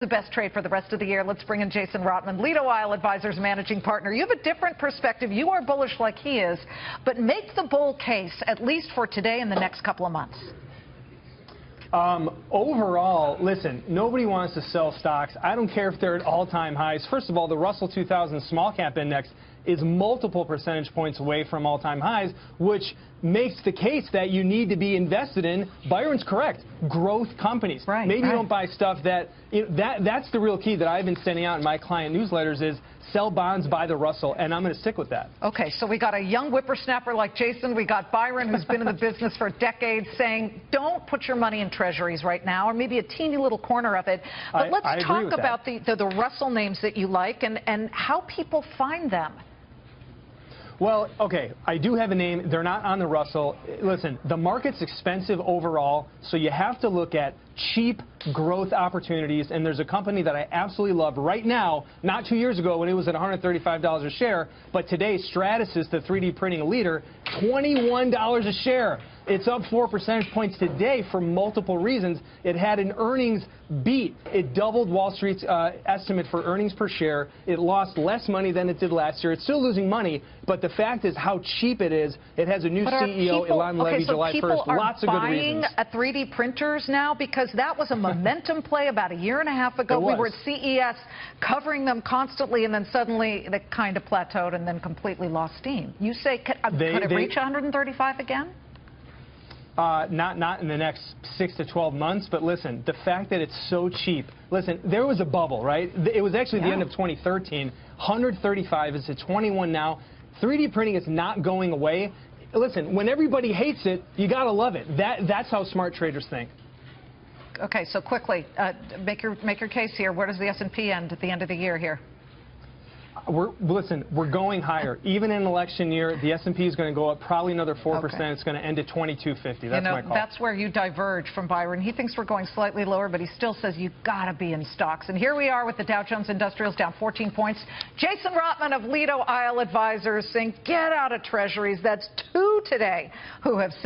The best trade for the rest of the year. Let's bring in Jason Rotman, Lido Advisors managing partner. You have a different perspective. You are bullish like he is, but make the bull case, at least for today and the next couple of months. Overall, listen, nobody wants to sell stocks. I don't care if they're at all-time highs. First of all, the Russell 2000 Small Cap Index is multiple percentage points away from all-time highs, which makes the case that you need to be invested in, Byron's correct, growth companies. Right, Maybe you don't buy stuff that's the real key that I've been sending out in my client newsletters is sell bonds, buy the Russell, and I'm going to stick with that. Okay, so we got a young whippersnapper like Jason. We got Byron, who's been in the business for decades, saying don't put your money in treasuries right now, or maybe a teeny little corner of it. But let's talk about the Russell names that you like and how people find them. Well, okay, I do have a name. They're not on the Russell. Listen, the market's expensive overall, so you have to look at cheap growth opportunities, and there's a company that I absolutely love right now, not 2 years ago when it was at $135 a share, but today Stratus is the 3D printing leader, $21 a share. It's up 4 percentage points today for multiple reasons. It had an earnings beat. It doubled Wall Street's estimate for earnings per share. It lost less money than it did last year. It's still losing money, but the fact is how cheap it is. It has a new CEO, Elon Levy, July 1st. Lots of good reasons. People are buying 3D printers now because that was a momentum play about a year and a half ago. We were at CES covering them constantly, and then suddenly they kind of plateaued and then completely lost steam. You say, could it reach 135 again? Not in the next 6 to 12 months, but listen, the fact that it's so cheap. Listen, there was a bubble, right? It was actually the end of 2013. 135 is at 21 now. 3D printing is not going away. Listen, when everybody hates it, you got to love it. That's how smart traders think. Okay, so quickly, make your case here. Where does the S&P end at the end of the year here? Listen, we're going higher. Even in an election year, the S&P is going to go up probably another 4%. Okay. It's going to end at 2250. That's my call. That's where you diverge from Byron. He thinks we're going slightly lower, but he still says you've got to be in stocks. And here we are with the Dow Jones Industrials down 14 points. Jason Rotman of Lido Advisors saying get out of treasuries. That's two today who have said